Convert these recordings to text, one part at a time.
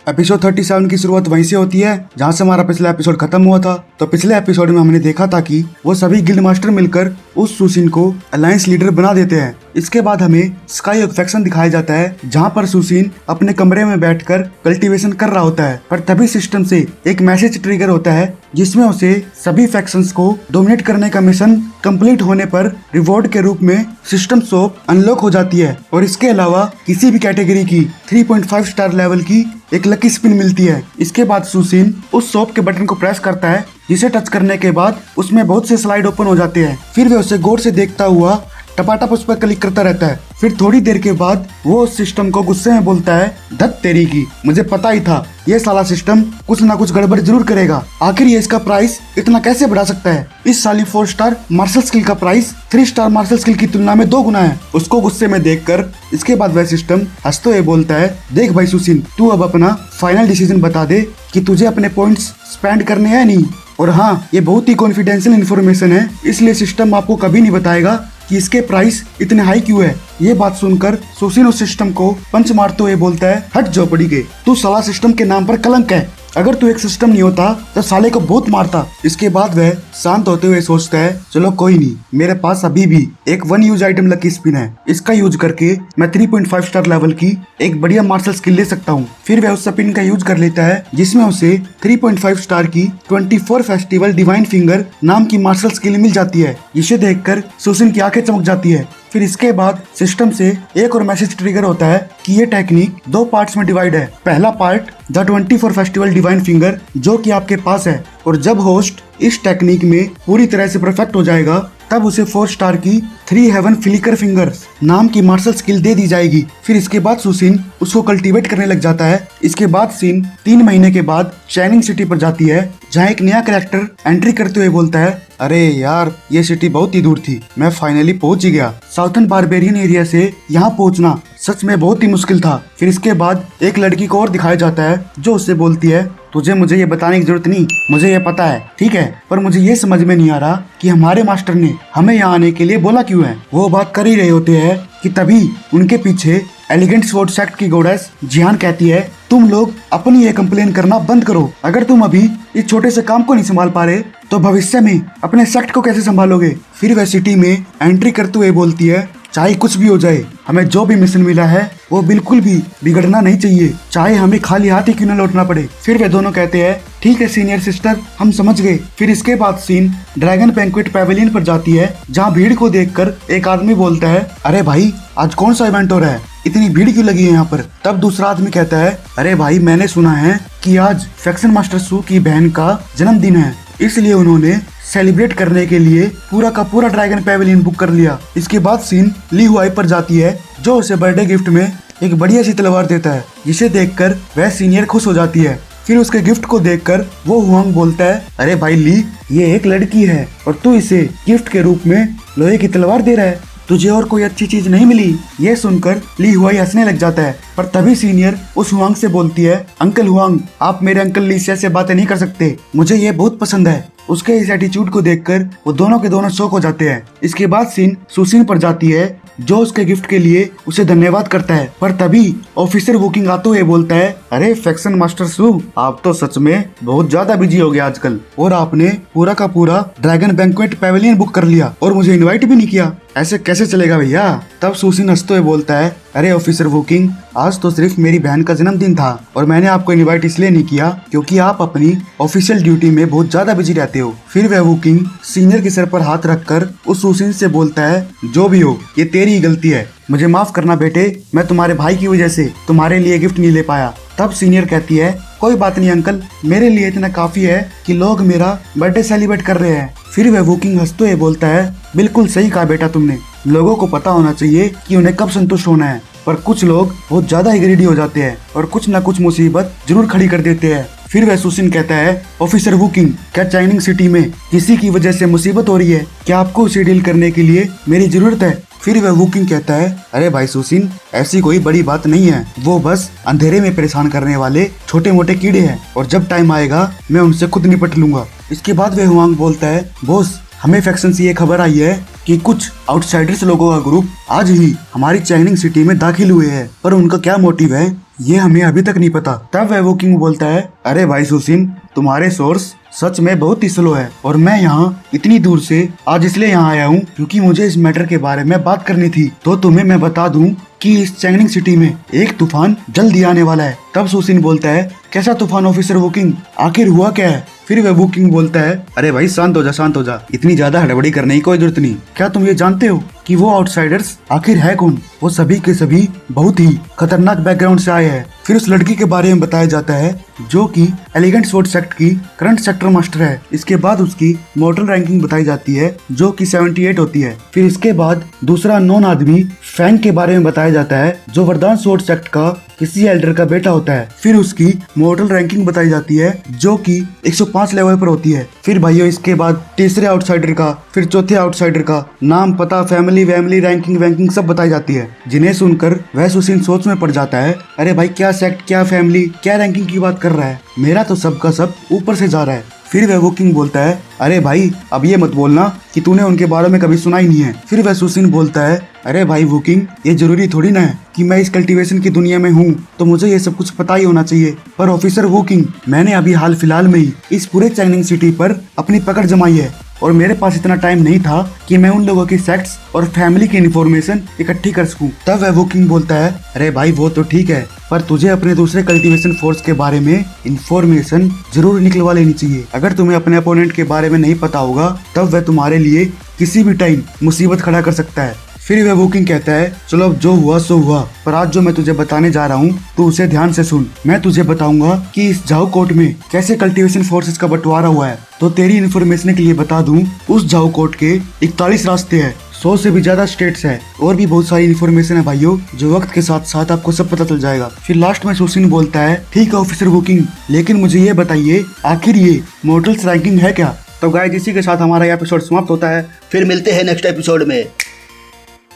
Episode 37 की शुरुआत वहीं से होती है जहां से हमारा पिछला एपिसोड खत्म हुआ था। तो पिछले एपिसोड में हमने देखा था कि वो सभी गिल्ड मास्टर मिलकर उस सुसिन को अलायंस लीडर बना देते हैं। इसके बाद हमें स्काई एक फैक्शन दिखाया जाता है जहां पर सुसिन अपने कमरे में बैठकर कल्टीवेशन कर रहा होता है, पर तभी सिस्टम से एक मैसेज ट्रिगर होता है जिसमें उसे सभी फैक्शंस को डोमिनेट करने का मिशन कंप्लीट होने पर रिवॉर्ड के रूप में सिस्टम सोप अनलॉक हो जाती है और इसके अलावा किसी भी कैटेगरी की 3.5 स्टार लेवल की एक लकी स्पिन मिलती है। इसके बाद सुसिन उस सोप के बटन को प्रेस करता है जिसे टच करने के बाद उसमें बहुत से स्लाइड ओपन हो जाते हैं। फिर वे उसे गौर से देखता हुआ टपाटप उस पर क्लिक करता रहता है। फिर थोड़ी देर के बाद वो उस सिस्टम को गुस्से में बोलता है, धत तेरी की, मुझे पता ही था ये साला सिस्टम कुछ ना कुछ गड़बड़ जरूर करेगा। आखिर ये इसका प्राइस इतना कैसे बढ़ा सकता है? इस साली 4 स्टार मार्शल स्किल का प्राइस 3 स्टार मार्शल स्किल की तुलना में 2 गुना है। उसको गुस्से में देखकर इसके बाद वह सिस्टम हंसते हुए बोलता है, देख भाई सुसिन, तू अब अपना फाइनल डिसीजन बता दे कि तुझे अपने पॉइंट्स स्पेंड करने हैं नहीं। और हाँ, ये बहुत ही कॉन्फिडेंशियल इन्फॉर्मेशन है, इसलिए सिस्टम आपको कभी नहीं बताएगा कि इसके प्राइस इतने हाई क्यों है। ये बात सुनकर सुसिन उस सिस्टम को पंच मारते हुए बोलता है, हट झोपड़ी के, तू साला सिस्टम के नाम पर कलंक है। अगर तू एक सिस्टम नहीं होता तो साले को बहुत मारता। इसके बाद वह शांत होते हुए सोचता है, चलो कोई नहीं, मेरे पास अभी भी एक 1 यूज आइटम लकी स्पिन है, इसका यूज करके मैं 3.5 स्टार लेवल की एक बढ़िया मार्शल स्किल ले सकता हूँ। फिर वह उस स्पिन का यूज कर लेता है जिसमें उसे 3.5 स्टार की 24 फेस्टिवल डिवाइन फिंगर नाम की मार्शल स्किल मिल जाती है, जिसे देखकर सुसिन की आंखें चमक जाती है। फिर इसके बाद सिस्टम से एक और मैसेज ट्रिगर होता है कि ये टेक्निक 2 पार्ट्स में डिवाइड है। पहला part the 24 festival divine finger जो कि आपके पास है, और जब होस्ट इस टेक्निक में पूरी तरह से परफेक्ट हो जाएगा तब उसे 4 स्टार की 3 हेवन फ्लिकर फिंगर्स नाम की मार्शल स्किल दे दी जाएगी। फिर इसके बाद सुसिन उसको कल्टीवेट करने लग जाता है। इसके बाद सीन 3 महीने के बाद शाइनिंग सिटी पर जाती है जहाँ एक नया कैरेक्टर एंट्री करते हुए बोलता है, अरे यार, ये सिटी बहुत ही दूर थी, मैं फाइनली पहुंच ही गया। साउथर्न बारबेरियन एरिया से यहाँ पहुंचना सच में बहुत ही मुश्किल था। फिर इसके बाद एक लड़की को और दिखाया जाता है जो उससे बोलती है, तुझे मुझे ये बताने की जरूरत नहीं, मुझे ये पता है, ठीक है, पर मुझे ये समझ में नहीं आ रहा कि हमारे मास्टर ने हमें यहाँ आने के लिए बोला क्यों है। वो बात कर ही रहे होते हैं कि तभी उनके पीछे एलिगेंट स्वॉर्ड सेक्ट की गॉडेस जियान कहती है, तुम लोग अपनी ये कंप्लेन करना बंद करो। अगर तुम अभी इस छोटे से काम को नहीं संभाल पा रहे तो भविष्य में अपने सेक्ट को कैसे संभालोगे। फिर वह सिटी में एंट्री करते हुए बोलती है, चाहे कुछ भी हो जाए, हमें जो भी मिशन मिला है वो बिल्कुल भी बिगड़ना नहीं चाहिए, चाहे हमें खाली हाथ ही क्यों न लौटना पड़े। फिर वे दोनों कहते हैं, ठीक है सीनियर सिस्टर, हम समझ गए। फिर इसके बाद सीन ड्रैगन बैंक्वेट पैवेलियन पर जाती है जहाँ भीड़ को देखकर एक आदमी बोलता है, अरे भाई, आज कौन सा इवेंट हो रहा है, इतनी भीड़ क्यों लगी है यहाँ पर। तब दूसरा आदमी कहता है, अरे भाई, मैंने सुना है कि आज फैक्शन मास्टर सू की बहन का जन्मदिन है, इसलिए उन्होंने सेलिब्रेट करने के लिए पूरा का पूरा ड्रैगन पैवेलियन बुक कर लिया। इसके बाद सीन ली हुआई पर जाती है जो उसे बर्थडे गिफ्ट में एक बढ़िया सी तलवार देता है, जिसे देखकर वह सीनियर खुश हो जाती है। फिर उसके गिफ्ट को देखकर वो हुआंग बोलता है, अरे भाई ली, ये एक लड़की है और तू इसे गिफ्ट के रूप में लोहे की तलवार दे रहा है, तुझे और कोई अच्छी चीज नहीं मिली। ये सुनकर ली हुआई हंसने लग जाता है, पर तभी सीनियर उस हुआंग से बोलती है, अंकल हुआंग, आप मेरे अंकल ली से बातें नहीं कर सकते, मुझे ये बहुत पसंद है। उसके इस एटीट्यूड को देखकर वो दोनों के दोनों शॉक हो जाते हैं। इसके बाद सीन सुसिन पर जाती है जो उसके गिफ्ट के लिए उसे धन्यवाद करता है, पर तभी ऑफिसर वुकिंग आते हुए बोलता है, अरे फैक्शन मास्टर सू, आप तो सच में बहुत ज्यादा बिजी हो गए आजकल, और आपने पूरा का पूरा ड्रैगन बैंक्वेट पैवेलियन बुक कर लिया और मुझे इनवाइट भी नहीं किया, ऐसे कैसे चलेगा भैया। तब सुसिन हंसते हुए बोलता है, अरे ऑफिसर वुकिंग, आज तो सिर्फ मेरी बहन का जन्मदिन था और मैंने आपको इनवाइट इसलिए नहीं किया क्योंकि आप अपनी ऑफिशियल ड्यूटी में बहुत ज्यादा बिजी रहते हो। फिर वह वुकिंग सीनियर के सर पर हाथ रखकर उस सुसिन से बोलता है, जो भी हो, ये तेरी ही गलती है, मुझे माफ करना बेटे, मैं तुम्हारे भाई की वजह से तुम्हारे लिए गिफ्ट नहीं ले पाया। तब सीनियर कहती है, कोई बात नहीं अंकल, मेरे लिए इतना काफी है कि लोग मेरा बर्थडे सेलिब्रेट कर रहे हैं। फिर वह वुकिंग हंसते हुए बोलता है, बिल्कुल सही कहा बेटा तुमने, लोगों को पता होना चाहिए कि उन्हें कब संतुष्ट होना है, पर कुछ लोग बहुत ज्यादा ही ग्रीडी हो जाते हैं और कुछ न कुछ मुसीबत जरूर खड़ी कर देते हैं। फिर वह सुसिन कहता है, ऑफिसर वुकिंग, क्या चाइनिंग सिटी में किसी की वजह से मुसीबत हो रही है? क्या आपको उसे डील करने के लिए मेरी जरूरत है? फिर वह वुकिंग कहता है, अरे भाई सुसिन, ऐसी कोई बड़ी बात नहीं है, वो बस अंधेरे में परेशान करने वाले छोटे मोटे कीड़े हैं और जब टाइम आएगा मैं उनसे खुद निपट लूंगा। इसके बाद वह हुआंग बोलता है, बॉस, हमें फैक्शन से ये खबर आई है कि कुछ आउटसाइडर्स लोगों का ग्रुप आज ही हमारी चाइनिंग सिटी में दाखिल हुए हैं, पर उनका क्या मोटिव है ये हमें अभी तक नहीं पता। तब वह वोकिंग बोलता है, अरे भाई सुसिन, तुम्हारे सोर्स सच में बहुत ही स्लो है और मैं यहाँ इतनी दूर से आज इसलिए यहाँ आया हूँ क्योंकि मुझे इस मैटर के बारे में बात करनी थी। तो तुम्हें मैं बता दूँ कि इस चैंगनिंग सिटी में एक तूफान जल्दी आने वाला है। तब सुसिन बोलता है, कैसा तूफान ऑफिसर वोकिंग, आखिर हुआ क्या है? फिर वह वोकिंग बोलता है, अरे भाई शांत हो जा, शांत हो जा, इतनी ज्यादा हड़बड़ी करने की कोई जरूरत नहीं। क्या तुम ये जानते हो कि वो आउटसाइडर्स आखिर है कौन? वो सभी के सभी बहुत ही खतरनाक बैकग्राउंड से आए हैं। फिर उस लड़की के बारे में बताया जाता है जो कि एलिगेंट स्वॉर्ड सेक्ट की करंट सेक्टर मास्टर है। इसके बाद उसकी मॉडल रैंकिंग बताई जाती है जो कि 78 होती है। फिर इसके बाद दूसरा नॉन आदमी फैंग के बारे में बताया जाता है जो वरदान स्वॉर्ड सेक्ट का किसी एल्डर का बेटा होता है। फिर उसकी मॉडल रैंकिंग बताई जाती है जो कि 105 लेवल पर होती है। फिर भाइयों इसके बाद तीसरे आउटसाइडर का, फिर चौथे आउटसाइडर का नाम, पता, फैमिली रैंकिंग वैंकिंग सब बताई जाती है, जिन्हें सुनकर वह सुसिन सोच में पड़ जाता है, अरे भाई क्या सेक्ट, क्या फैमिली, क्या रैंकिंग की बात कर रहा है, मेरा तो सबका सब ऊपर से जा रहा है। फिर वह वोकिंग बोलता है, अरे भाई अब ये मत बोलना कि तूने उनके बारे में कभी सुना ही नहीं है। फिर वह सुसिन बोलता है, अरे भाई वोकिंग, ये जरूरी थोड़ी ना है कि मैं इस कल्टीवेशन की दुनिया में हूँ तो मुझे ये सब कुछ पता ही होना चाहिए। पर ऑफिसर वोकिंग, मैंने अभी हाल फिलहाल में ही इस पूरे चैंगनिंग सिटी पर अपनी पकड़ जमाई है और मेरे पास इतना टाइम नहीं था कि मैं उन लोगों की सेक्ट्स और फैमिली की इन्फॉर्मेशन इकट्ठी कर सकूं। तब वह वोकिंग बोलता है, अरे भाई वो तो ठीक है, पर तुझे अपने दूसरे कल्टीवेशन फोर्स के बारे में इन्फॉर्मेशन जरूर निकलवा लेनी चाहिए। अगर तुम्हें अपने अपोनेंट के बारे में नहीं पता होगा तब वह तुम्हारे लिए किसी भी टाइम मुसीबत खड़ा कर सकता है। फिर वह वोकिंग कहता है, चलो अब जो हुआ सो हुआ, पर आज जो मैं तुझे बताने जा रहा हूँ तो उसे ध्यान से सुन। मैं तुझे बताऊंगा कि इस जाओ कोर्ट में कैसे कल्टीवेशन फोर्सेस का बंटवारा हुआ है। तो तेरी इन्फॉर्मेशन के लिए बता दूं, उस जाओ कोर्ट के 41 रास्ते हैं, 100 से भी ज्यादा स्टेट्स है और भी बहुत सारी इन्फॉर्मेशन है भाइयों, जो वक्त के साथ साथ आपको सब पता चल जाएगा। फिर लास्ट में सुसिन बोलता है, ठीक है ऑफिसर वोकिंग, लेकिन मुझे ये बताइए आखिर ये मॉडल्स रैंकिंग है क्या? तो गाइस इसी के साथ हमारा एपिसोड समाप्त होता है। फिर मिलते हैं नेक्स्ट एपिसोड में।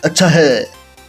अच्छा है।